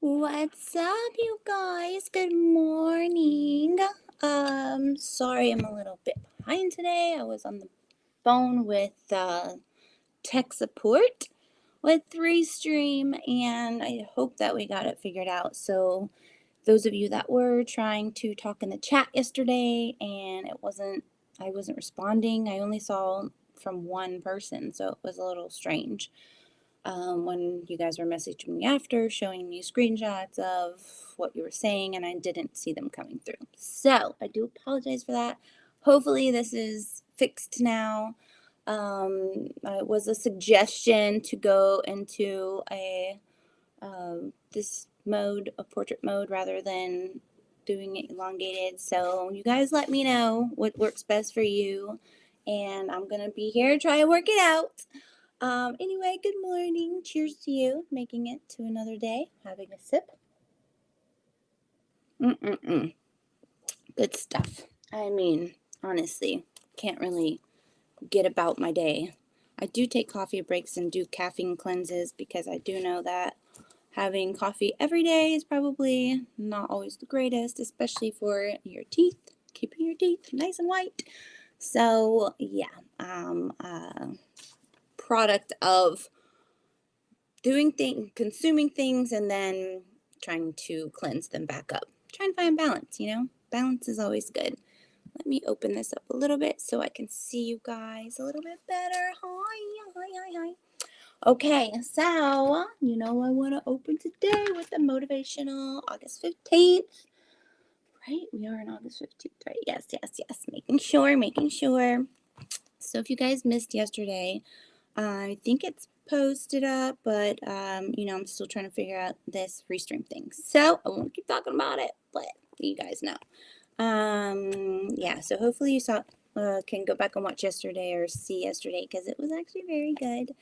What's up, you guys? Good morning. Sorry I'm a little bit behind today. I was on the phone with tech support with Restream, and I hope that we got it figured out. So, those of you that were trying to talk in the chat yesterday and I wasn't responding, I only saw from one person, so it was a little strange. When you guys were messaging me after, showing me screenshots of what you were saying, and I didn't see them coming through. So I do apologize for that. Hopefully this is fixed now. It was a suggestion to go into this mode, a portrait mode, rather than doing it elongated. So you guys let me know what works best for you, and I'm gonna be here to try to work it out. Anyway, good morning. Cheers to you, making it to another day, having a sip. Good stuff. I mean, honestly, can't really get about my day. I do take coffee breaks and do caffeine cleanses because I do know that having coffee every day is probably not always the greatest, especially for your teeth, keeping your teeth nice and white. So, yeah, product of consuming things, and then trying to cleanse them back up. Trying to find balance, Balance is always good. Let me open this up a little bit so I can see you guys a little bit better. Hi. Okay, so, I want to open today with the motivational August 15th. Right? We are on August 15th, right? Yes. Making sure. So if you guys missed yesterday, I think it's posted up, but I'm still trying to figure out this Restream thing. So I won't keep talking about it, but you guys know. Yeah. So hopefully you can go back and watch yesterday or see yesterday because it was actually very good.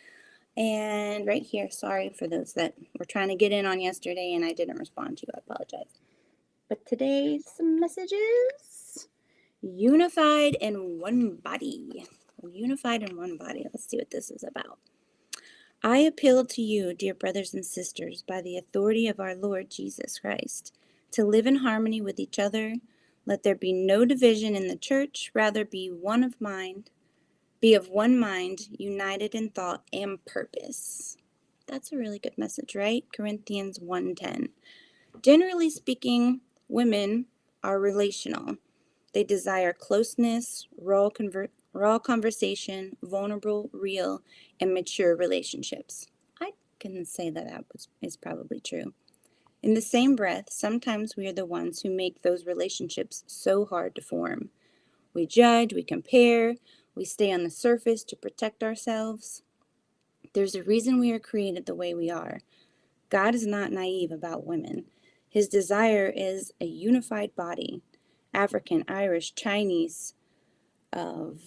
And right here, sorry for those that were trying to get in on yesterday and I didn't respond to you. I apologize. But today's messages: unified in one body. Unified in one body. Let's see what this is about. I appeal to you, dear brothers and sisters, by the authority of our Lord Jesus Christ, to live in harmony with each other. Let there be no division in the church, rather be of one mind, united in thought and purpose. That's a really good message, right? Corinthians 1:10. Generally speaking, women are relational. They desire closeness, raw conversation, vulnerable, real, and mature relationships. I can say that is probably true. In the same breath, sometimes we are the ones who make those relationships so hard to form. We judge, we compare, we stay on the surface to protect ourselves. There's a reason we are created the way we are. God is not naive about women. His desire is a unified body. African, Irish, Chinese,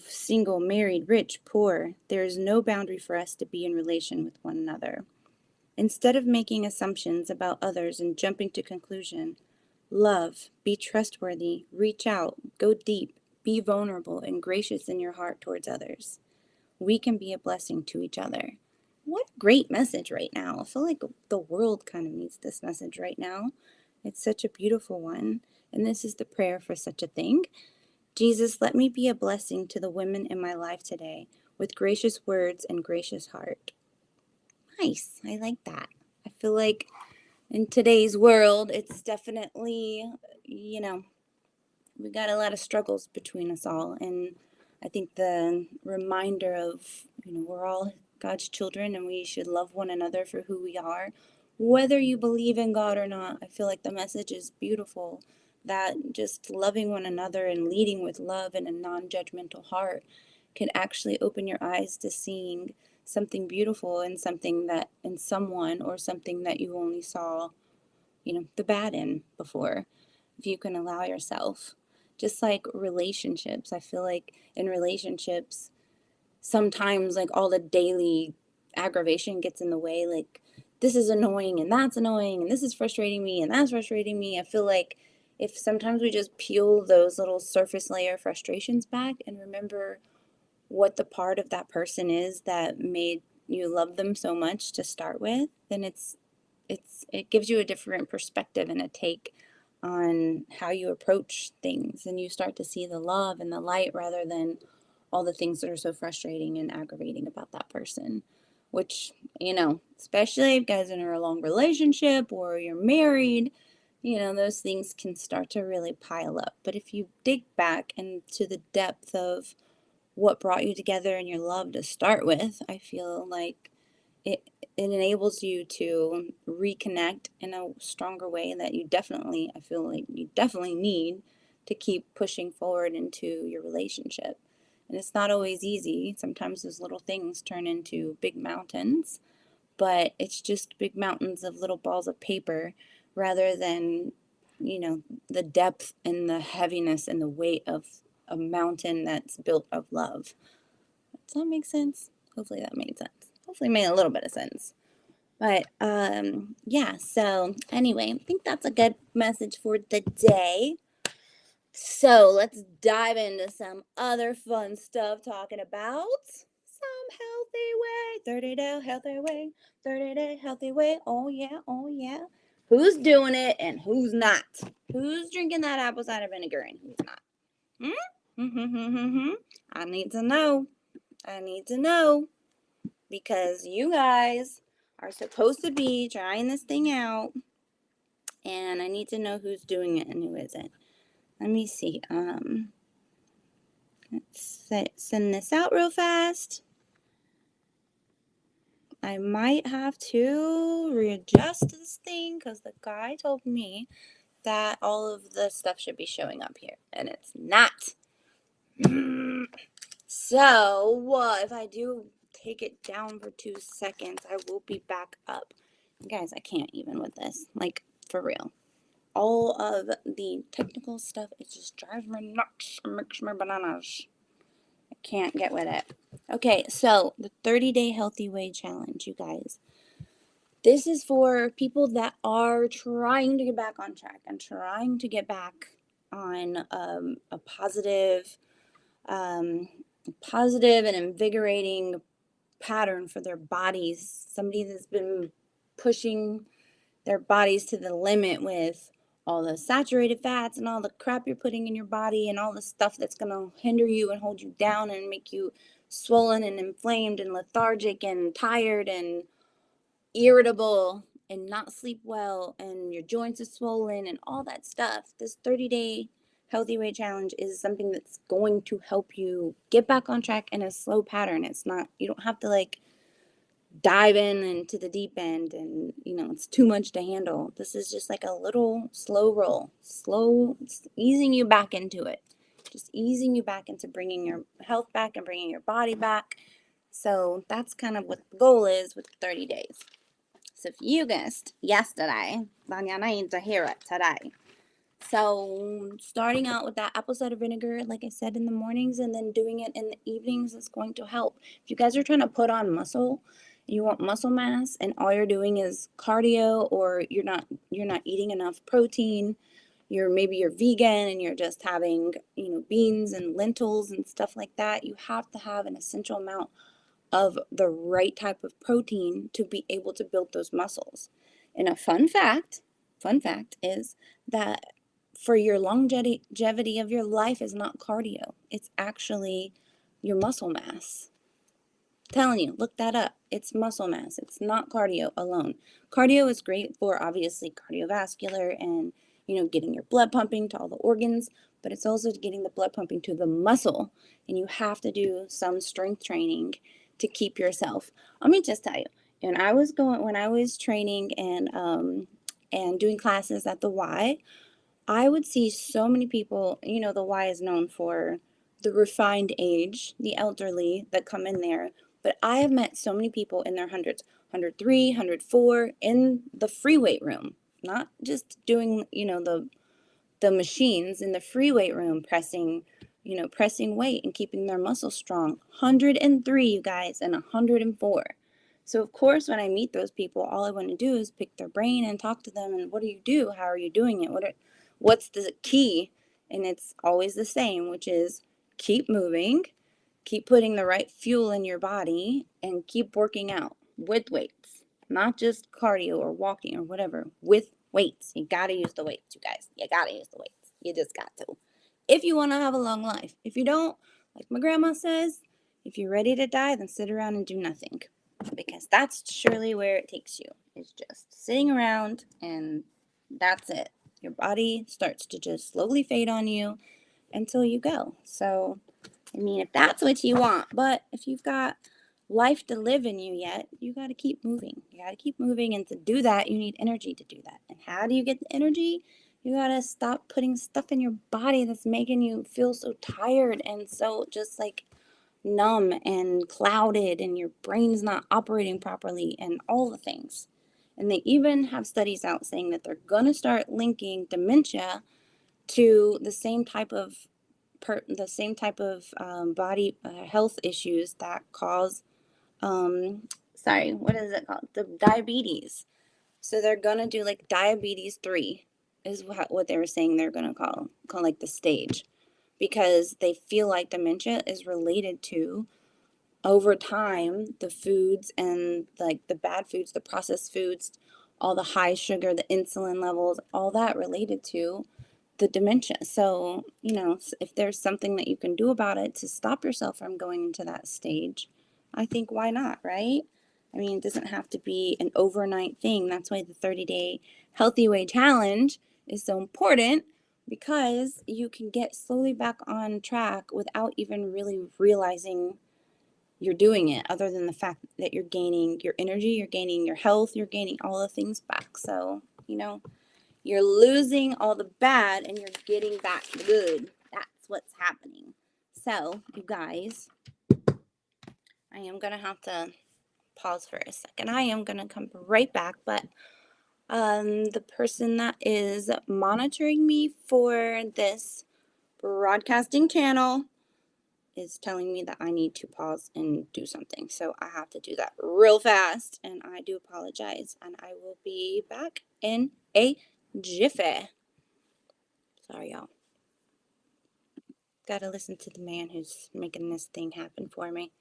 single, married, rich, poor. There is no boundary for us to be in relation with one another. Instead of making assumptions about others and jumping to conclusion, love, be trustworthy, reach out, go deep, be vulnerable and gracious in your heart towards others. We can be a blessing to each other. What a great message right now. I feel like the world kind of needs this message right now. It's such a beautiful one. And this is the prayer for such a thing. Jesus, let me be a blessing to the women in my life today with gracious words and gracious heart. Nice. I like that. I feel like in today's world, it's definitely, we got a lot of struggles between us all. And I think the reminder of, we're all God's children and we should love one another for who we are. Whether you believe in God or not, I feel like the message is beautiful, that just loving one another and leading with love and a non-judgmental heart can actually open your eyes to seeing something beautiful in something that in someone or something that you only saw, the bad in before. If you can allow yourself. Just like relationships, I feel like in relationships, sometimes like all the daily aggravation gets in the way. Like, this is annoying and that's annoying and this is frustrating me and that's frustrating me. I feel like if sometimes we just peel those little surface layer frustrations back and remember what the part of that person is that made you love them so much to start with, then it's it gives you a different perspective and a take on how you approach things, and you start to see the love and the light rather than all the things that are so frustrating and aggravating about that person. Which, especially if you guys are in a long relationship or you're married, those things can start to really pile up. But if you dig back into the depth of what brought you together and your love to start with, I feel like it enables you to reconnect in a stronger way that I feel like you definitely need to keep pushing forward into your relationship. And it's not always easy. Sometimes those little things turn into big mountains, but it's just big mountains of little balls of paper rather than, the depth and the heaviness and the weight of a mountain that's built of love. Does that make sense? Hopefully that made sense. Hopefully it made a little bit of sense. But yeah, so anyway, I think that's a good message for the day. So let's dive into some other fun stuff talking about some healthy way. 30-day healthy way. 30-day healthy way. Oh yeah, oh yeah. Who's doing it and who's not? Who's drinking that apple cider vinegar and who's not? I need to know. I need to know. Because you guys are supposed to be trying this thing out, and I need to know who's doing it and who isn't. Let me see. Let's send this out real fast. I might have to readjust this thing because the guy told me that all of the stuff should be showing up here, and it's not. So, if I do take it down for 2 seconds, I will be back up. Guys, I can't even with this. Like, for real. All of the technical stuff, it just drives me nuts. It makes me bananas. I can't get with it. Okay, so the 30-day healthy weight challenge, you guys. This is for people that are trying to get back on track and trying to get back on a positive and invigorating pattern for their bodies. Somebody that's been pushing their bodies to the limit with all the saturated fats and all the crap you're putting in your body and all the stuff that's going to hinder you and hold you down and make you swollen and inflamed and lethargic and tired and irritable and not sleep well and your joints are swollen and all that stuff. This 30-day healthy weight challenge is something that's going to help you get back on track in a slow pattern. It's not, you don't have to like dive in into the deep end and it's too much to handle. This is just like a little slow roll, easing you back into it, just easing you back into bringing your health back and bringing your body back. So that's kind of what the goal is with 30 days. So if you guessed yesterday, then you need to hear it today. So starting out with that apple cider vinegar, like I said, in the mornings and then doing it in the evenings is going to help. If you guys are trying to put on muscle, you want muscle mass, and all you're doing is cardio, or you're not eating enough protein, maybe you're vegan and you're just having beans and lentils and stuff like that, you have to have an essential amount of the right type of protein to be able to build those muscles. And a fun fact is that for your longevity of your life is not cardio. It's actually your muscle mass. I'm telling you, look that up. It's muscle mass. It's not cardio alone. Cardio is great for obviously cardiovascular and getting your blood pumping to all the organs, but it's also getting the blood pumping to the muscle, and you have to do some strength training to keep yourself. Let me just tell you, when I was training and doing classes at the Y, I would see so many people. The Y is known for the refined age, the elderly that come in there, but I have met so many people in their hundreds, 103, 104, in the free weight room, not just doing the machines in the free weight room, pressing weight and keeping their muscles strong. 103, you guys, and 104. So of course, when I meet those people, all I want to do is pick their brain and talk to them. And what do you do? How are you doing it? What's the key? And it's always the same, which is keep moving, keep putting the right fuel in your body, and keep working out with weights. not just cardio or walking or whatever, with weights. You gotta use the weights, you guys. You gotta use the weights. You just got to. If you want to have a long life. If you don't, like my grandma says, if you're ready to die, then sit around and do nothing. Because that's surely where it takes you. It's just sitting around and that's it. Your body starts to just slowly fade on you until you go. So, I mean, if that's what you want, but if you've got life to live in you yet, you got to keep moving. You got to keep moving. And to do that, you need energy to do that. And how do you get the energy? You got to stop putting stuff in your body that's making you feel so tired and so just like numb and clouded, and your brain's not operating properly, and all the things. And they even have studies out saying that they're going to start linking dementia to body health issues that cause what is it called? The diabetes. So they're gonna do like diabetes 3 is what they were saying they're gonna call like the stage, because they feel like dementia is related to, over time, the foods and like the bad foods, the processed foods, all the high sugar, the insulin levels, all that related to the dementia. So, if there's something that you can do about it to stop yourself from going into that stage, I think why not, right? I mean, it doesn't have to be an overnight thing. That's why the 30-day healthy weight challenge is so important, because you can get slowly back on track without even really realizing you're doing it, other than the fact that you're gaining your energy, you're gaining your health, you're gaining all the things back. So, you're losing all the bad and you're getting back the good. That's what's happening. So, you guys, I am going to have to pause for a second. I am going to come right back, but the person that is monitoring me for this broadcasting channel is telling me that I need to pause and do something. So I have to do that real fast, and I do apologize, and I will be back in a jiffy. Sorry, y'all. Gotta listen to the man who's making this thing happen for me.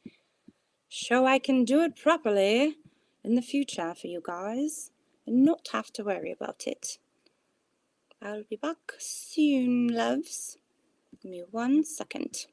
So I can do it properly in the future for you guys and not have to worry about it. I'll be back soon, loves. Give me 1 second.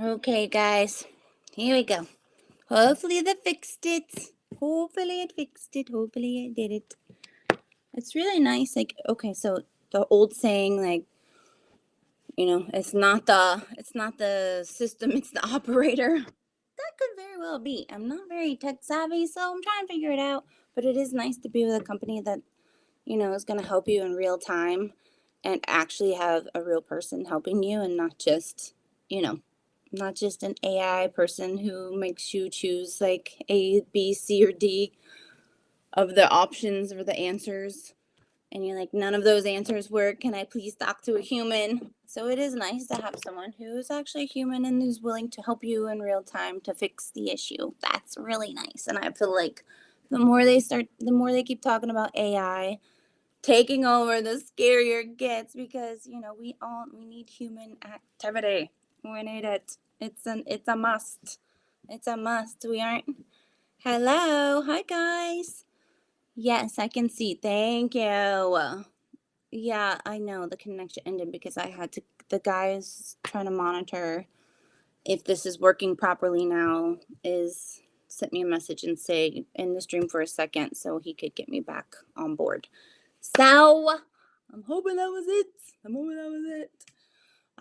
Okay, guys, here we go. Hopefully they fixed it. Hopefully it fixed it. Hopefully it did it. It's really nice. Like, okay, so the old saying, like, it's not the system, it's the operator. That could very well be. I'm not very tech savvy, so I'm trying to figure it out. But it is nice to be with a company that, is going to help you in real time and actually have a real person helping you and you know, not just an AI person who makes you choose like A, B, C, or D of the options or the answers. And you're like, none of those answers work. Can I please talk to a human? So it is nice to have someone who is actually human and is willing to help you in real time to fix the issue. That's really nice. And I feel like the more they keep talking about AI taking over, the scarier it gets because, we need human activity. We need it. It's a must. It's a must. We aren't. Hello. Hi guys. Yes, I can see. Thank you. Yeah, I know the connection ended because the guys trying to monitor if this is working properly now is sent me a message and say in the stream for a second so he could get me back on board. So I'm hoping that was it.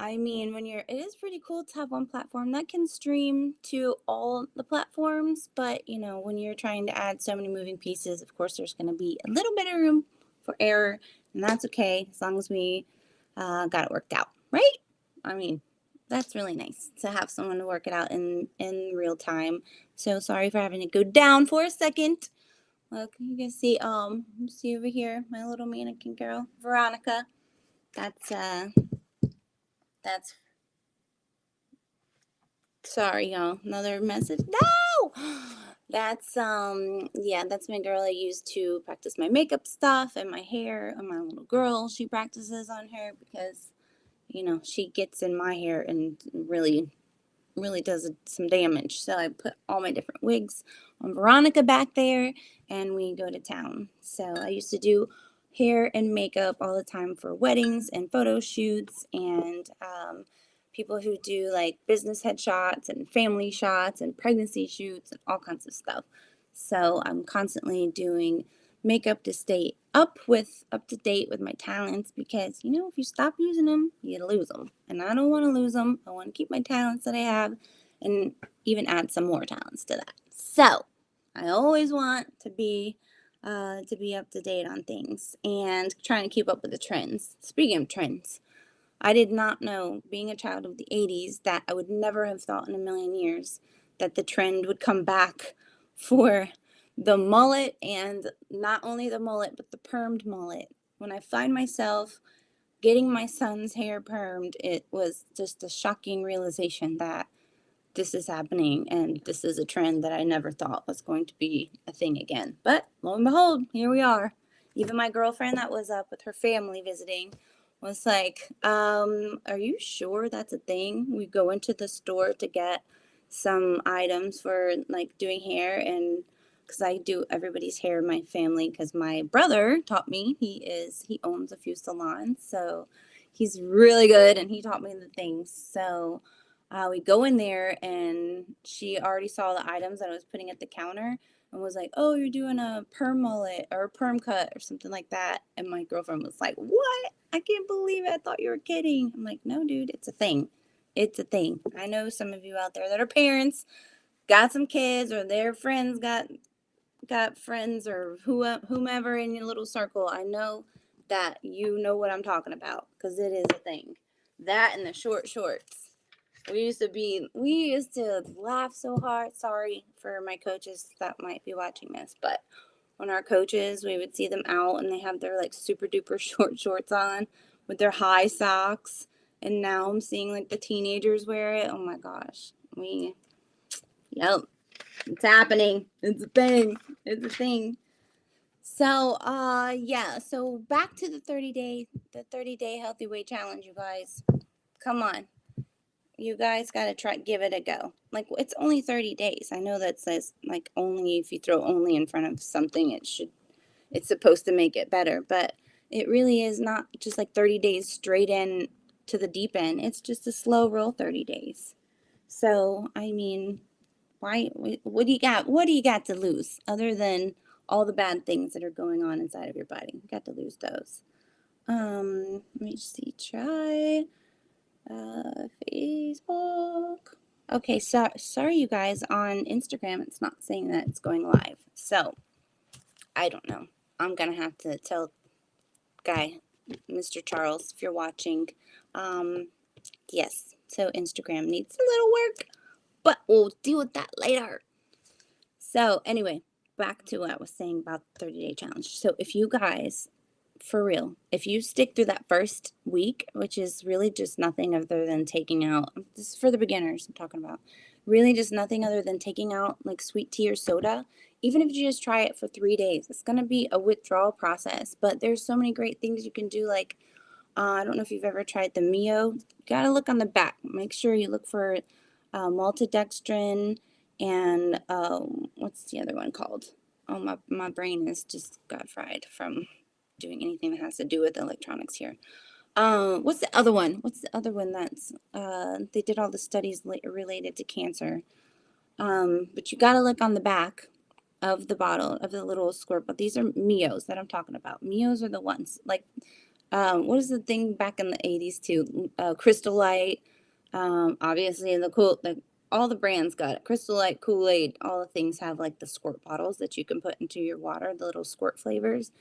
I mean, it is pretty cool to have one platform that can stream to all the platforms, but when you're trying to add so many moving pieces, of course, there's going to be a little bit of room for error, and that's okay as long as we got it worked out, right? I mean, that's really nice to have someone to work it out in real time. So sorry for having to go down for a second. Look, you can see over here, my little mannequin girl, Veronica. That's sorry, y'all. Another message. No! That's my girl I use to practice my makeup stuff and my hair. And my little girl, she practices on her because, she gets in my hair and really, really does some damage. So I put all my different wigs on Veronica back there and we go to town. So I used to do hair and makeup all the time for weddings and photo shoots and people who do like business headshots and family shots and pregnancy shoots and all kinds of stuff. So I'm constantly doing makeup to stay up to date with my talents because if you stop using them, you lose them. And I don't want to lose them. I want to keep my talents that I have and even add some more talents to that. So I always want to be up to date on things and trying to keep up with the trends. Speaking of trends, I did not know, being a child of the 80s, that I would never have thought in a million years that the trend would come back for the mullet, and not only the mullet, but the permed mullet. When I find myself getting my son's hair permed, it was just a shocking realization that this is happening and this is a trend that I never thought was going to be a thing again. But lo and behold, here we are. Even my girlfriend that was up with her family visiting was like, are you sure that's a thing? We go into the store to get some items for like doing hair, and because I do everybody's hair in my family because my brother taught me. He owns a few salons, so he's really good and he taught me the things. So we go in there and she already saw the items that I was putting at the counter and was like, oh, you're doing a perm mullet or a perm cut or something like that. And my girlfriend was like, what? I can't believe it. I thought you were kidding. I'm like, no, dude, it's a thing. It's a thing. I know some of you out there that are parents, got some kids, or their friends got friends, or whomever in your little circle. I know that you know what I'm talking about because it is a thing. That and the short shorts. We used to laugh so hard. Sorry for my coaches that might be watching this, but when our coaches, we would see them out and they have their like super duper short shorts on with their high socks. And now I'm seeing like the teenagers wear it. Oh my gosh. Yep, it's happening. It's a thing. It's a thing. So, yeah. So back to the 30-day healthy weight challenge, you guys. Come on. You guys got to give it a go. Like, it's only 30 days. I know that says like only if you throw only in front of something, it's supposed to make it better, but it really is not just like 30 days straight in to the deep end. It's just a slow roll 30 days. So, I mean, why, what do you got? What do you got to lose other than all the bad things that are going on inside of your body? You got to lose those. Let me see, try, Facebook. Okay, so sorry you guys, on Instagram it's not saying that it's going live. So, I don't know. I'm gonna have to tell guy, Mr. Charles, if you're watching. Um, yes, so Instagram needs a little work, but we'll deal with that later. So, anyway, back to what I was saying about the 30-day challenge. So, if you guys, for real, if you stick through that first week, which is really just nothing other than taking out, this is for the beginners I'm talking about, really just nothing other than taking out like sweet tea or soda, even if you just try it for 3 days, it's going to be a withdrawal process. But there's so many great things you can do, like, I don't know if you've ever tried the Mio. You got to look on the back. Make sure you look for maltodextrin and what's the other one called? Oh, my brain is just got fried from doing anything that has to do with electronics here. What's the other one? What's the other one that's they did all the studies related to cancer? But you got to look on the back of the bottle of the little squirt. But these are Mios that I'm talking about. Mios are the ones like what is the thing back in the 80s too? Crystal Light, obviously the cool, like all the brands got it. Crystal Light, Kool-Aid, all the things have like the squirt bottles that you can put into your water, the little squirt flavors.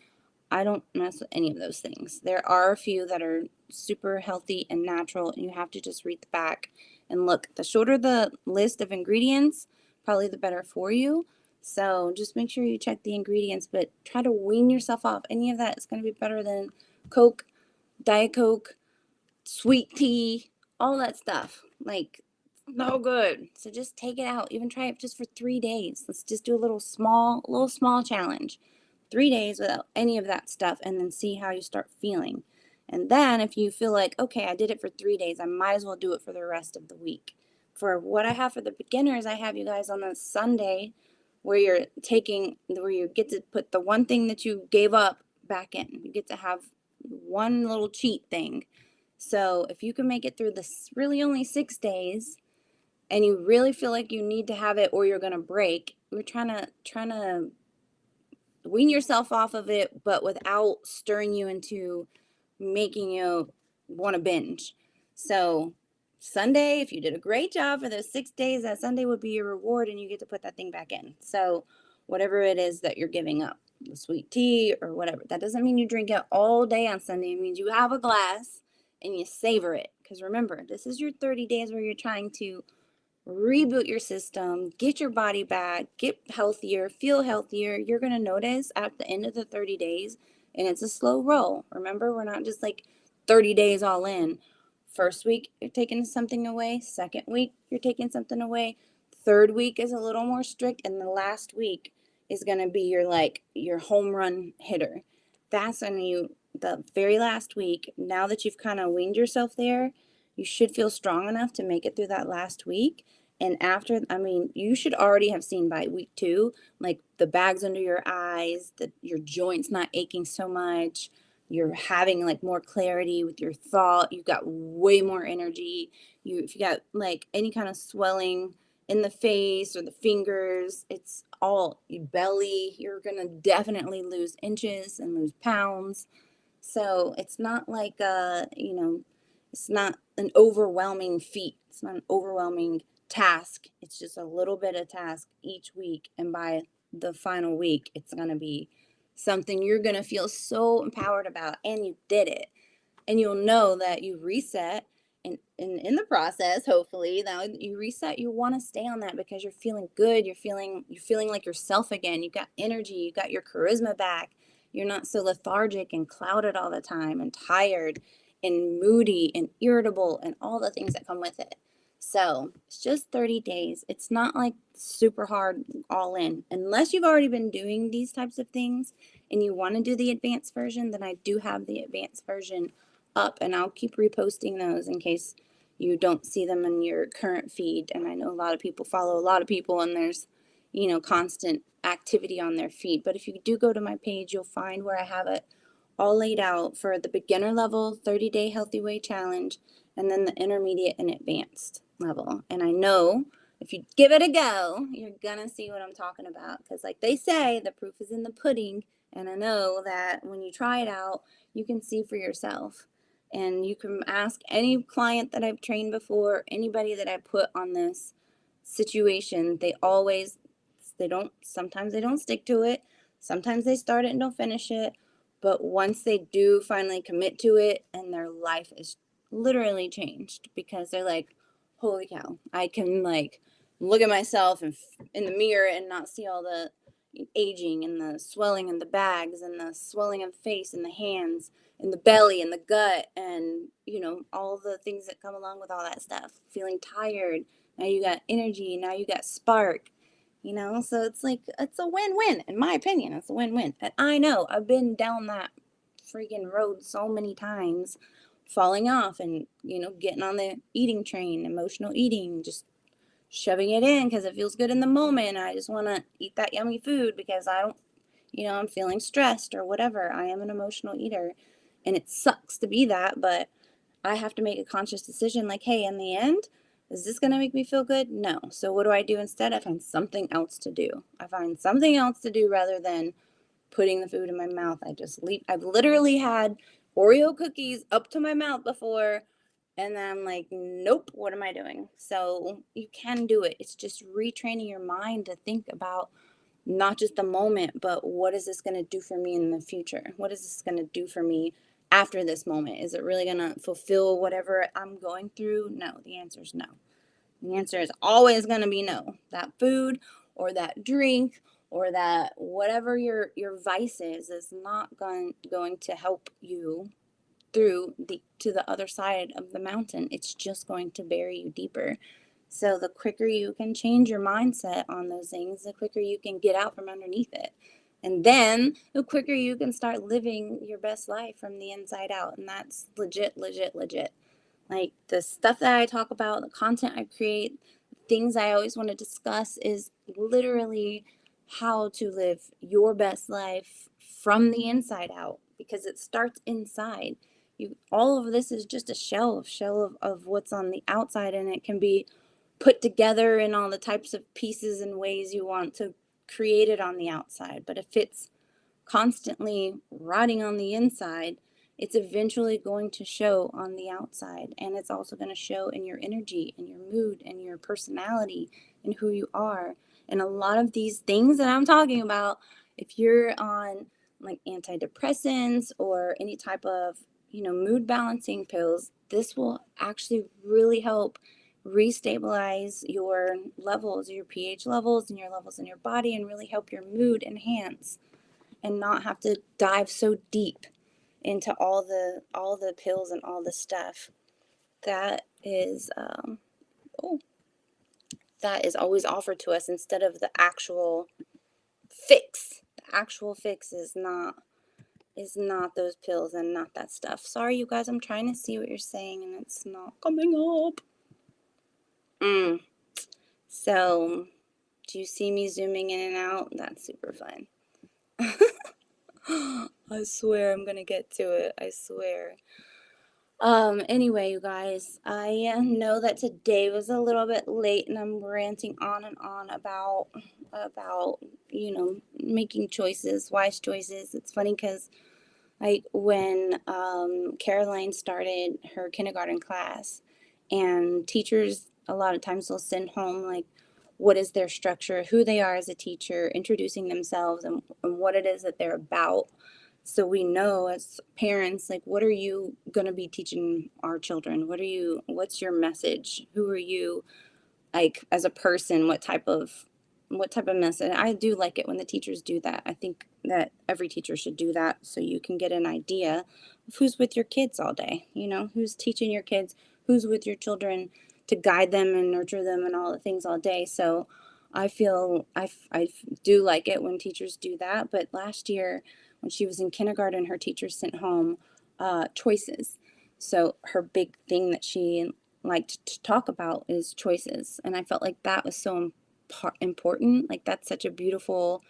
I don't mess with any of those things. There are a few that are super healthy and natural, and you have to just read the back and look. The shorter the list of ingredients, probably the better for you. So just make sure you check the ingredients, but try to wean yourself off. Any of that is going to be better than Coke, Diet Coke, sweet tea, all that stuff. Like, no good. So just take it out. Even try it just for 3 days. Let's just do a little small challenge. 3 days without any of that stuff, and then see how you start feeling. And then if you feel like, okay, I did it for 3 days, I might as well do it for the rest of the week. For what I have for the beginners, I have you guys on the Sunday where where you get to put the one thing that you gave up back in. You get to have one little cheat thing. So if you can make it through this really only 6 days, and you really feel like you need to have it or you're gonna break, we're trying to wean yourself off of it, but without stirring you into making you want to binge. So Sunday, if you did a great job for those 6 days, that Sunday would be your reward, and you get to put that thing back in. So whatever it is that you're giving up, the sweet tea or whatever, that doesn't mean you drink it all day on Sunday. It means you have a glass and you savor it. Because remember, this is your 30 days where you're trying to reboot your system, get your body back, get healthier, feel healthier. You're going to notice at the end of the 30 days, and it's a slow roll. Remember, we're not just like 30 days all in. First week, you're taking something away. Second week, you're taking something away. Third week is a little more strict, and the last week is going to be your home run hitter. That's when the very last week, now that you've kind of weaned yourself there, you should feel strong enough to make it through that last week. And after, I mean, you should already have seen by week 2, like the bags under your eyes, your joints not aching so much. You're having like more clarity with your thought. You've got way more energy. If you got like any kind of swelling in the face or the fingers, it's all your belly. You're going to definitely lose inches and lose pounds. So it's not like, it's not an overwhelming feat. It's not an overwhelming task. It's just a little bit of task each week. And by the final week, it's going to be something you're going to feel so empowered about. And you did it. And you'll know that you reset. And in the process, hopefully, now you reset, you want to stay on that because you're feeling good. You're feeling like yourself again. You got energy. You got your charisma back. You're not so lethargic and clouded all the time and tired and moody and irritable and all the things that come with it. So it's just 30 days. It's not like super hard all in. Unless you've already been doing these types of things and you want to do the advanced version, then I do have the advanced version up, and I'll keep reposting those in case you don't see them in your current feed. And I know a lot of people follow a lot of people, and there's constant activity on their feed. But if you do go to my page, you'll find where I have it all laid out for the beginner level 30-day healthy weight challenge, and then the intermediate and advanced. level. And I know if you give it a go, you're gonna see what I'm talking about. Because, like they say, the proof is in the pudding. And I know that when you try it out, you can see for yourself. And you can ask any client that I've trained before, anybody that I put on this situation, sometimes they don't stick to it. Sometimes they start it and don't finish it. But once they do finally commit to it, and their life is literally changed, because they're like, holy cow, I can like look at myself in the mirror and not see all the aging and the swelling in the bags and the swelling of the face and the hands and the belly and the gut, and all the things that come along with all that stuff. Feeling tired. Now you got energy. Now you got spark. So it's a win-win. In my opinion, it's a win-win. And I know I've been down that freaking road so many times, falling off and getting on the eating train, emotional eating, just shoving it in because it feels good in the moment. I just want to eat that yummy food because I don't, I'm feeling stressed or whatever. I am an emotional eater, and it sucks to be that, but I have to make a conscious decision like, hey, in the end, is this going to make me feel good? No. So what do I do instead? I find something else to do. I find something else to do rather than putting the food in my mouth. I just leave. I've literally had Oreo cookies up to my mouth before, and then I'm like, nope, what am I doing? So you can do it. It's just retraining your mind to think about not just the moment, but what is this going to do for me in the future? What is this going to do for me after this moment? Is it really going to fulfill whatever I'm going through? No, the answer is no. The answer is always going to be no. That food or that drink or that whatever your vice is not going to help you to the other side of the mountain. It's just going to bury you deeper. So the quicker you can change your mindset on those things, the quicker you can get out from underneath it. And then the quicker you can start living your best life from the inside out. And that's legit, legit, legit. Like the stuff that I talk about, the content I create, things I always want to discuss is literally how to live your best life from the inside out, because it starts inside. All of this is just a shell of what's on the outside, and it can be put together in all the types of pieces and ways you want to create it on the outside. But if it's constantly rotting on the inside, it's eventually going to show on the outside. And it's also going to show in your energy and your mood and your personality and who you are. And a lot of these things that I'm talking about, if you're on like antidepressants or any type of mood balancing pills, this will actually really help restabilize your levels, your pH levels, and your levels in your body, and really help your mood enhance, and not have to dive so deep into all the pills and all the stuff that is that is always offered to us instead of the actual fix. The actual fix is not those pills and not that stuff. Sorry, you guys, I'm trying to see what you're saying and it's not coming up. So, do you see me zooming in and out? That's super fun. I swear I'm gonna get to it. I swear. Anyway, you guys, I know that today was a little bit late and I'm ranting on and on about making choices, wise choices. It's funny because like when Caroline started her kindergarten class, and teachers a lot of times will send home like what is their structure, who they are as a teacher, introducing themselves and what it is that they're about. So we know as parents, like, what are you going to be teaching our children? What's your message? Who are you, like, as a person? What type of message? I do like it when the teachers do that. I think that every teacher should do that so you can get an idea of who's with your kids all day, who's teaching your kids, who's with your children to guide them and nurture them and all the things all day. So I feel I do like it when teachers do that. But last year, when she was in kindergarten, her teacher sent home choices. So her big thing that she liked to talk about is choices. And I felt like that was so important. Like, that's such a beautiful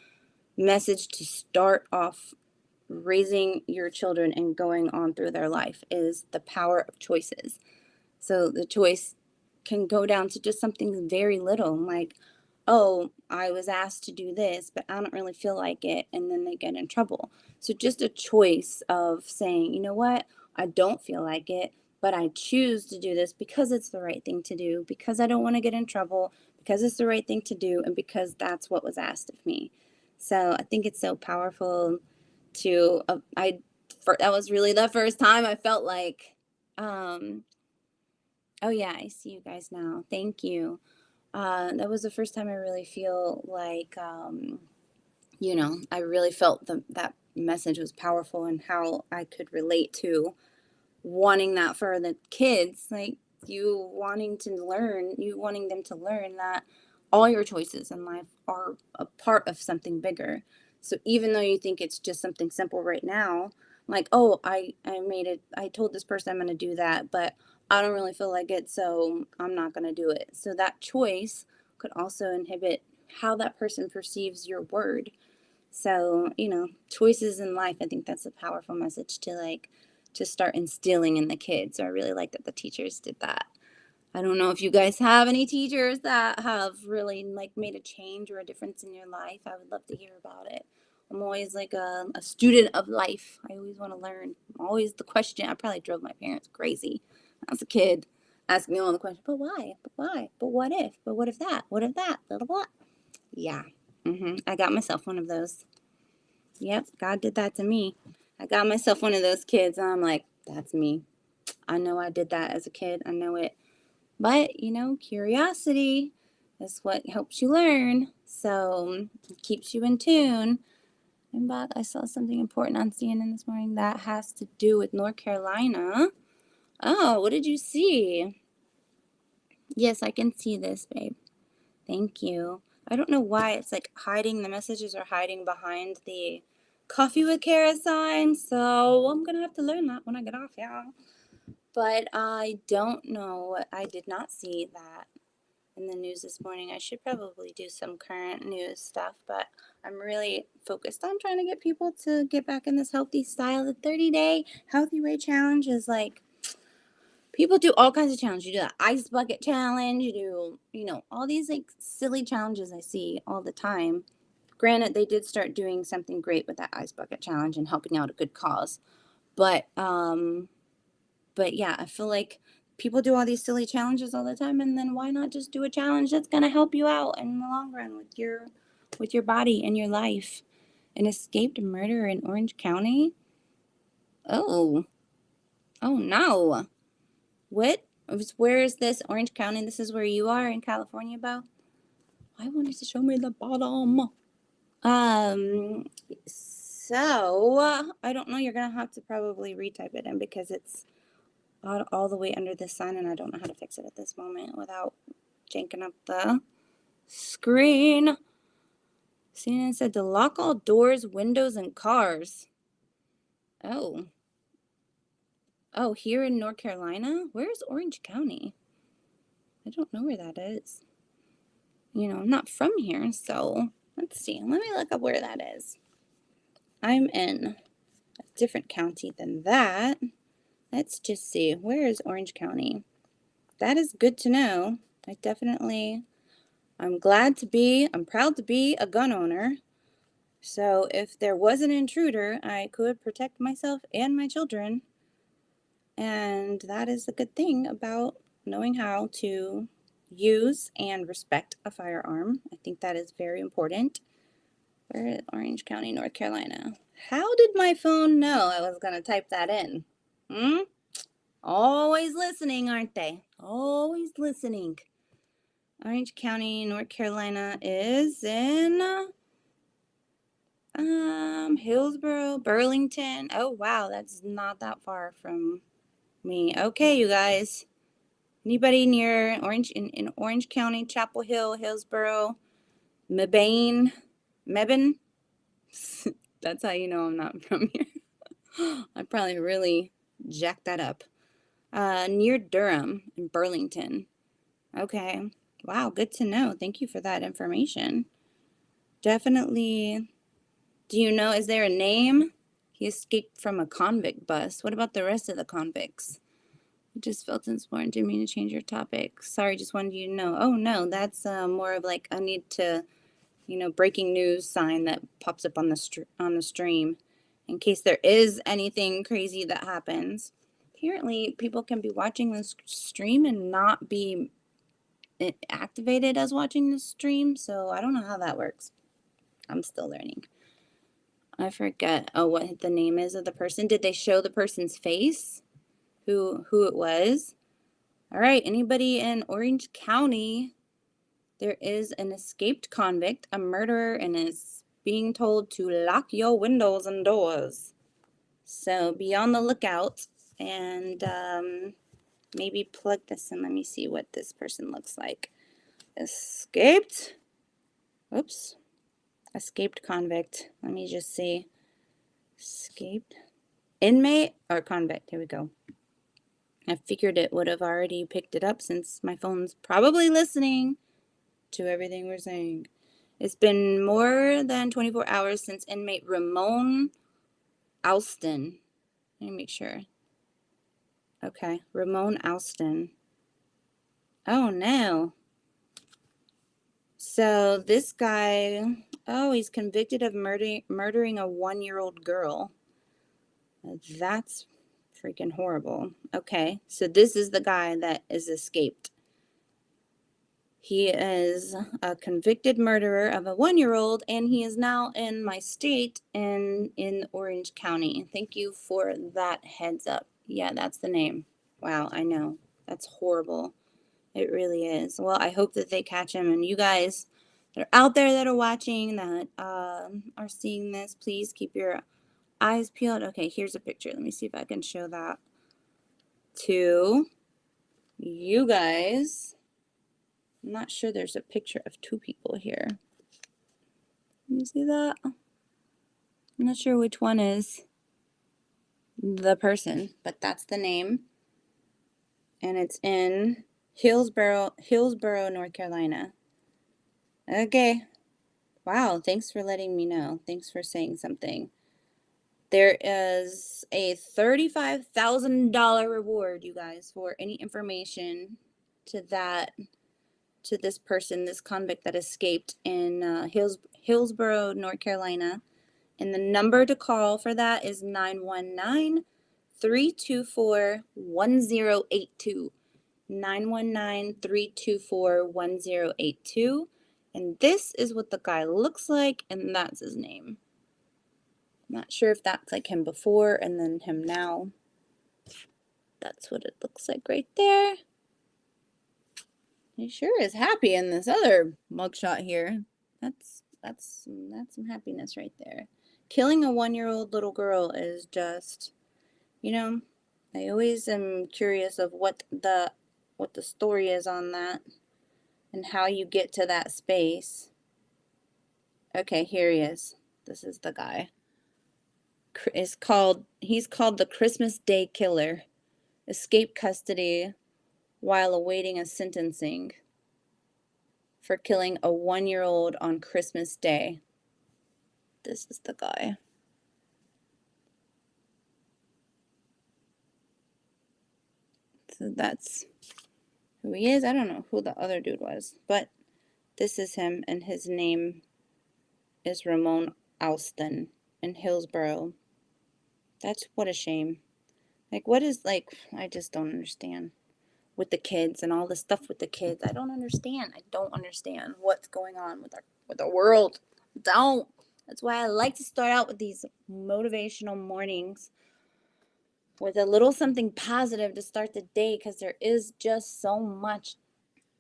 message to start off raising your children and going on through their life, is the power of choices. So the choice can go down to just something very little, like, oh, I was asked to do this, but I don't really feel like it, and then they get in trouble. So just a choice of saying, you know what, I don't feel like it, but I choose to do this because it's the right thing to do, because I don't want to get in trouble, because it's the right thing to do, and because that's what was asked of me. So I think it's so powerful to, that was really the first time I felt like, um, oh yeah, I see you guys now. Thank you. That was the first time I really feel like, I really felt that message was powerful and how I could relate to wanting that for the kids, like you wanting them to learn that all your choices in life are a part of something bigger. So even though you think it's just something simple right now, like, oh, I made it, I told this person I'm going to do that, but I don't really feel like it, so I'm not going to do it. So that choice could also inhibit how that person perceives your word. So, choices in life, I think that's a powerful message to to start instilling in the kids. So I really like that the teachers did that. I don't know if you guys have any teachers that have really made a change or a difference in your life. I would love to hear about it. I'm always like a student of life. I always want to learn. I'm always the question. I probably drove my parents crazy as a kid, asking me all the questions. But why? But why? But what if? But what if that? What if that? Blah, blah, blah. Yeah. I got myself one of those. Yep, God did that to me. I got myself one of those kids. And I'm like, that's me. I know I did that as a kid. I know it. But, curiosity is what helps you learn. So it keeps you in tune. And but I saw something important on CNN this morning that has to do with North Carolina. Oh, what did you see? Yes, I can see this, babe. Thank you. I don't know why it's like hiding, the messages are hiding behind the coffee with Kara sign, so I'm gonna have to learn that when I get off, yeah. But I don't know. I did not see that in the news this morning. I should probably do some current news stuff, but I'm really focused on trying to get people to get back in this healthy style. The 30-day healthy weight challenge is like, people do all kinds of challenges. You do the ice bucket challenge. You do, all these like silly challenges I see all the time. Granted, they did start doing something great with that ice bucket challenge and helping out a good cause. But yeah, I feel like people do all these silly challenges all the time, and then why not just do a challenge that's gonna help you out in the long run with your body and your life? An escaped murderer in Orange County. Oh, oh no. What? Where is this? Orange County? This is where you are in California, Bo? I wanted to show me the bottom. So I don't know. You're gonna have to probably retype it in because it's all the way under the sun, and I don't know how to fix it at this moment without janking up the screen. CNN said to lock all doors, windows, and cars. Oh. Oh, here in North Carolina? Where's Orange County? I don't know where that is. I'm not from here, so let's see. Let me look up where that is. I'm in a different county than that. Let's just see. Where is Orange County? That is good to know. I'm proud to be a gun owner. So if there was an intruder, I could protect myself and my children. And that is the good thing about knowing how to use and respect a firearm. I think that is very important. Where is Orange County, North Carolina? How did my phone know I was going to type that in? Always listening, aren't they? Always listening. Orange County, North Carolina is in Hillsborough, Burlington. Oh, wow, that's not that far from me. Okay, you guys. Anybody near in Orange County, Chapel Hill, Hillsborough, Mebane? That's how you know I'm not from here. I probably really jacked that up. Near Durham in Burlington. Okay. Wow, good to know. Thank you for that information. Definitely. Do you know, is there a name? He escaped from a convict bus. What about the rest of the convicts? I just felt inspired. Didn't mean to change your topic. Sorry, just wanted you to know. Oh no, that's more of like I need to, breaking news sign that pops up on the stream, in case there is anything crazy that happens. Apparently, people can be watching this stream and not be activated as watching the stream, so I don't know how that works. I'm still learning. I forget what the name is of the person. Did they show the person's face? Who it was? All right, anybody in Orange County? There is an escaped convict, a murderer, and is being told to lock your windows and doors. So be on the lookout and maybe plug this in. Let me see what this person looks like. Escaped. Oops. Escaped convict. Let me just see. Escaped. Inmate or convict. Here we go. I figured it would have already picked it up since my phone's probably listening to everything we're saying. It's been more than 24 hours since inmate Ramon Alston. Let me make sure. Okay, Ramon Alston. Oh no. So this guy, he's convicted of murdering a 1-year-old girl. That's freaking horrible. Okay, so this is the guy that is escaped. He is a convicted murderer of a 1-year-old, and he is now in my state and in Orange County. Thank you for that heads up. Yeah, that's the name. Wow, I know. That's horrible. It really is. Well, I hope that they catch him. And you guys that are out there that are watching, that are seeing this, please keep your eyes peeled. Okay, here's a picture. Let me see if I can show that to you guys. I'm not sure there's a picture of two people here. Can you see that? I'm not sure which one is the person, but that's the name. And it's in Hillsboro, North Carolina. Okay. Wow, thanks for letting me know. Thanks for saying something. There is a $35,000 reward, you guys, for any information to this person, this convict that escaped in Hillsboro, North Carolina. And the number to call for that is 919-324-1082. 919-324-1082. And this is what the guy looks like, and that's his name. Not sure if that's like him before and then him now. That's what it looks like right there. He sure is happy in this other mugshot here. That's some happiness right there. Killing a 1-year-old little girl is just, I always am curious of what the story is on that and how you get to that space. Okay, here he is. This is the guy. He's called the Christmas Day Killer. Escaped custody while awaiting a sentencing for killing a 1-year-old on Christmas Day. This is the guy. So that's who he is. I don't know who the other dude was, but this is him, and his name is Ramon Alston in Hillsboro. That's what a shame. Like, what is, like, I just don't understand. With the kids and all the stuff with the kids. I don't understand. I don't understand what's going on with our world. Don't. That's why I like to start out with these motivational mornings with a little something positive to start the day, because there is just so much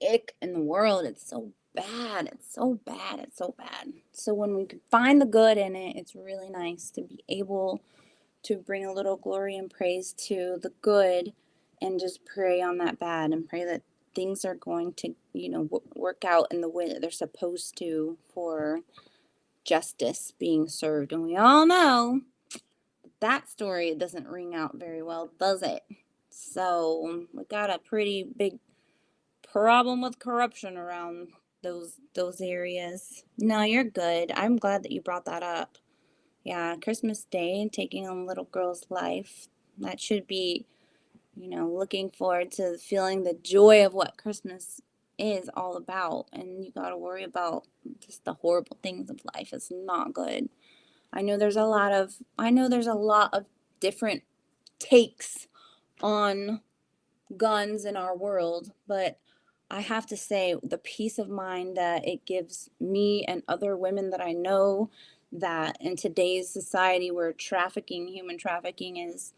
ick in the world. It's so bad. It's so bad. It's so bad. So when we can find the good in it, it's really nice to be able to bring a little glory and praise to the good and just pray on that bad and pray that things are going to, work out in the way that they're supposed to for justice being served. And we all know that story doesn't ring out very well, does it? So we got a pretty big problem with corruption around those areas. No, you're good. I'm glad that you brought that up. Yeah, Christmas Day and taking on a little girl's life. That should be, looking forward to feeling the joy of what Christmas is all about. And you got to worry about just the horrible things of life. It's not good. I know there's a lot of different takes on guns in our world, but I have to say the peace of mind that it gives me and other women that I know, that in today's society where human trafficking is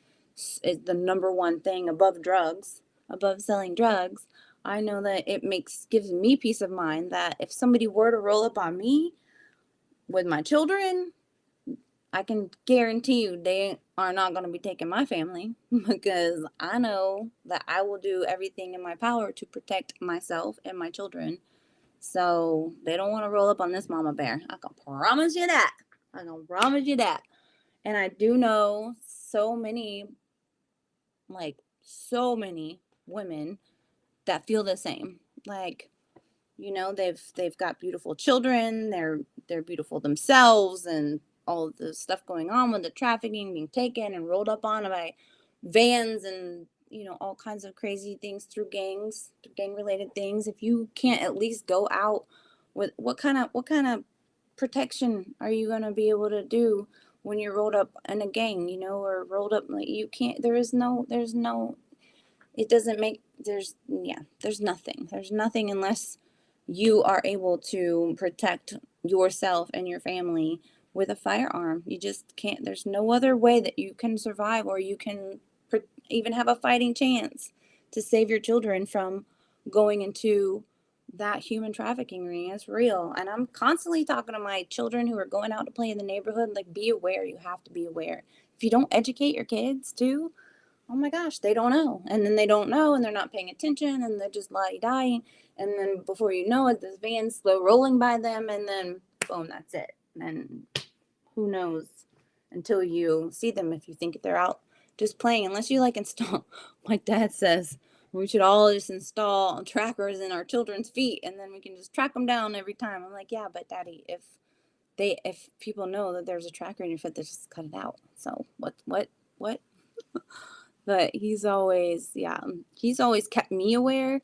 the number one thing above drugs, above selling drugs, I know that gives me peace of mind that if somebody were to roll up on me with my children, I can guarantee you they are not going to be taking my family because I know that I will do everything in my power to protect myself and my children. So they don't want to roll up on this mama bear. I can promise you that. I can promise you that. And I do know so many women that feel the same. Like, they've got beautiful children, they're beautiful themselves, and all of the stuff going on with the trafficking, being taken and rolled up on by vans, and all kinds of crazy things through gang related things. If you can't at least go out with what kind of protection are you going to be able to do when you're rolled up in a gang, or rolled up, like, you can't, there's no it doesn't make there's nothing unless you are able to protect yourself and your family with a firearm. You just can't. There's no other way that you can survive, or you can even have a fighting chance to save your children from going into that human trafficking ring. It's real. And I'm constantly talking to my children who are going out to play in the neighborhood, like, be aware. You have to be aware. If you don't educate your kids too, oh my gosh, they don't know. And then they don't know, and they're not paying attention, and they're just dying. And then before you know it, this van's slow rolling by them, and then boom, that's it. And who knows until you see them, if you think they're out just playing, unless you install, my dad says, we should all just install trackers in our children's feet, and then we can just track them down every time. I'm like, yeah, but Daddy, if people know that there's a tracker in your foot, they just cut it out. So what? But he's always kept me aware.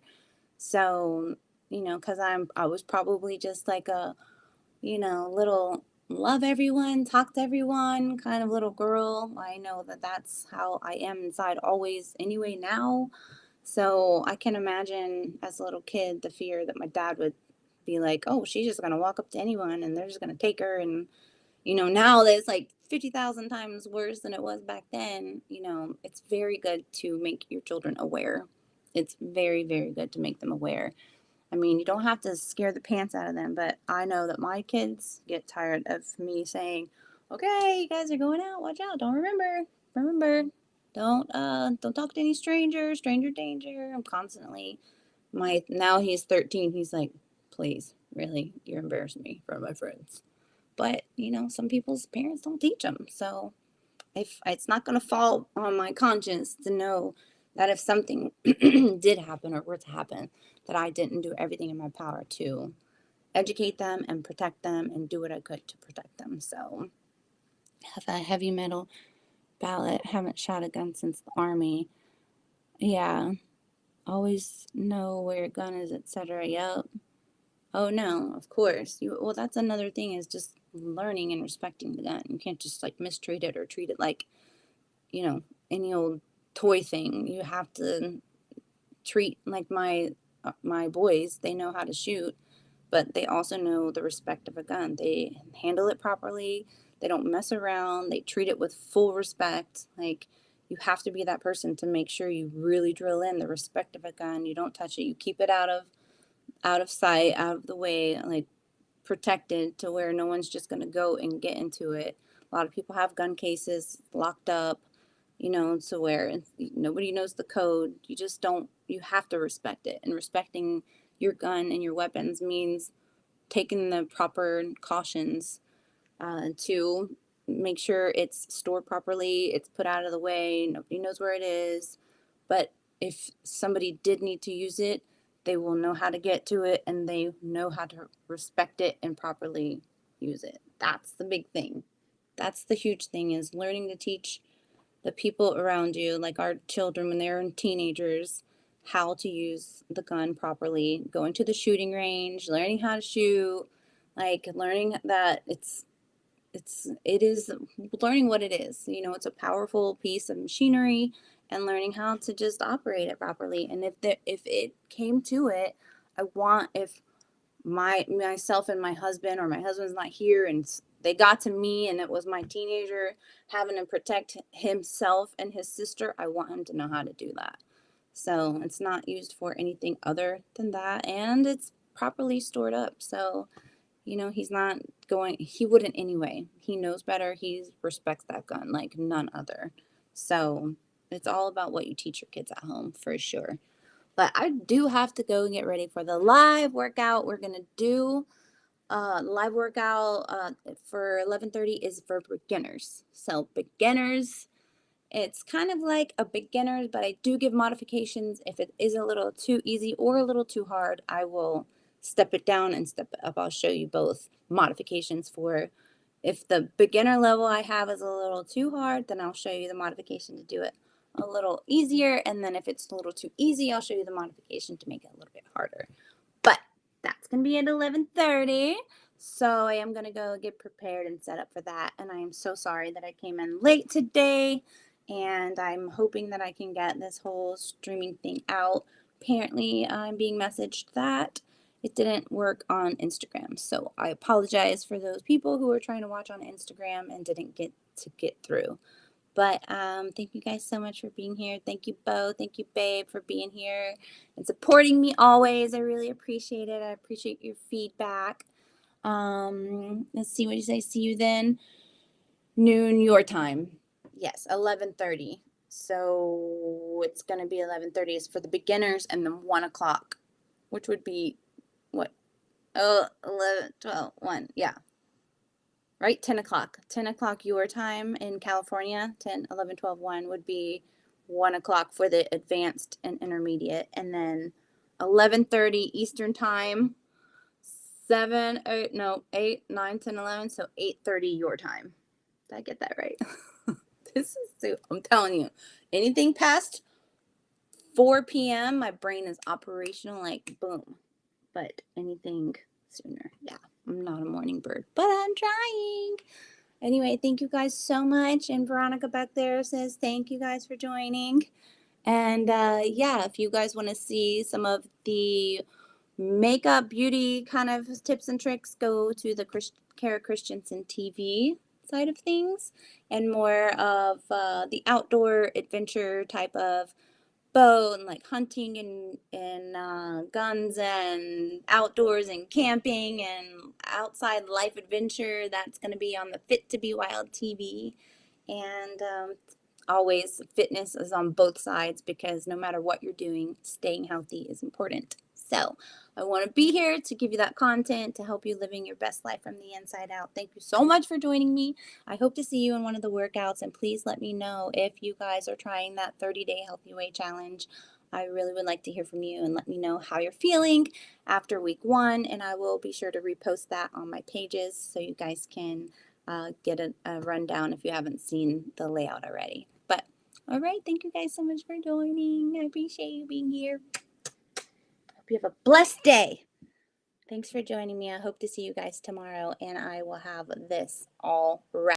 So, because I was probably just like a, little love everyone, talk to everyone kind of little girl. I know that that's how I am inside always anyway now. So I can imagine as a little kid the fear that my dad would be like, oh, she's just going to walk up to anyone and they're just going to take her. And now that it's like 50,000 times worse than it was back then, it's very good to make your children aware. It's very, very good to make them aware. I mean, you don't have to scare the pants out of them, but I know that my kids get tired of me saying, okay, you guys are going out, watch out, remember, don't talk to any strangers, stranger danger. I'm constantly, now he's 13, he's like, please, really, you're embarrassing me for my friends. But, some people's parents don't teach them. So if it's not going to fall on my conscience to know that if something did happen or were to happen, that I didn't do everything in my power to educate them and protect them and do what I could to protect them. So have a heavy metal ballot, haven't shot a gun since the Army. Yeah. Always know where your gun is, etc. Yep. Oh no, of course. Well, that's another thing, is just learning and respecting the gun. You can't just mistreat it or treat it like, any old toy thing. You have to treat like my boys. They know how to shoot, but they also know the respect of a gun. They handle it properly. They don't mess around. They treat it with full respect. Like, you have to be that person to make sure you really drill in the respect of a gun. You don't touch it. You keep it out of sight, out of the way, protected to where no one's just going to go and get into it. A lot of people have gun cases locked up, to where nobody knows the code. You have to respect it. And respecting your gun and your weapons means taking the proper cautions to make sure it's stored properly, it's put out of the way, nobody knows where it is. But if somebody did need to use it, they will know how to get to it, and they know how to respect it and properly use it. That's the big thing. That's the huge thing, is learning to teach the people around you, like our children when they're teenagers, how to use the gun properly, going to the shooting range, learning how to shoot, like learning that it is learning what it is. You know, it's a powerful piece of machinery and learning how to just operate it properly. And if it came to it, I want if myself and my husband or my husband's not here and they got to me and it was my teenager having to protect himself and his sister, I want him to know how to do that. So it's not used for anything other than that, and it's properly stored up. So you know, he's not going, he wouldn't anyway. He knows better. He respects that gun like none other. So it's all about what you teach your kids at home for sure. But I do have to go and get ready for the live workout. We're going to do live workout for 11:30 is for beginners. So beginners, it's kind of like a beginner, but I do give modifications. If it is a little too easy or a little too hard, I will step it down and step it up. I'll show you both modifications for if the beginner level I have is a little too hard, then I'll show you the modification to do it a little easier. And then if it's a little too easy, I'll show you the modification to make it a little bit harder. But that's going to be at 11:30. So I am going to go get prepared and set up for that. And I am so sorry that I came in late today. And I'm hoping that I can get this whole streaming thing out. Apparently, I'm being messaged that it didn't work on Instagram. So I apologize for those people who were trying to watch on Instagram and didn't get through. But thank you guys so much for being here. Thank you, Bo. Thank you, Babe, for being here and supporting me always. I really appreciate it. I appreciate your feedback. Let's see what you say. See you then. Noon your time. Yes, 11:30. So it's going to be 11:30 is for the beginners and then 1 o'clock, which would be what? Oh, 11, 12, 1. Yeah. Right? 10 o'clock. 10 o'clock your time in California. 10, 11, 12, 1 would be 1 o'clock for the advanced and intermediate. And then 11:30 Eastern time. 7, 8, no, 8, 9, 10, 11. So 8:30 your time. Did I get that right? This is so, I'm telling you, anything past 4 p.m., my brain is operational like boom. But anything sooner, yeah, I'm not a morning bird, but I'm trying. Anyway, thank you guys so much. And Veronica back there says thank you guys for joining. And yeah, if you guys want to see some of the makeup beauty kind of tips and tricks, go to the Kara Christensen TV side of things, and more of the outdoor adventure type of bow and like hunting and guns and outdoors and camping and outside life adventure. That's going to be on the Fit to Be Wild TV. And always fitness is on both sides because no matter what you're doing, staying healthy is important. So I want to be here to give you that content to help you living your best life from the inside out. Thank you so much for joining me. I hope to see you in one of the workouts, and please let me know if you guys are trying that 30-day healthy weight challenge. I really would like to hear from you and let me know how you're feeling after week 1, and I will be sure to repost that on my pages so you guys can get a rundown if you haven't seen the layout already. But all right, thank you guys so much for joining. I appreciate you being here. Hope you have a blessed day. Thanks for joining me. I hope to see you guys tomorrow, and I will have this all wrapped.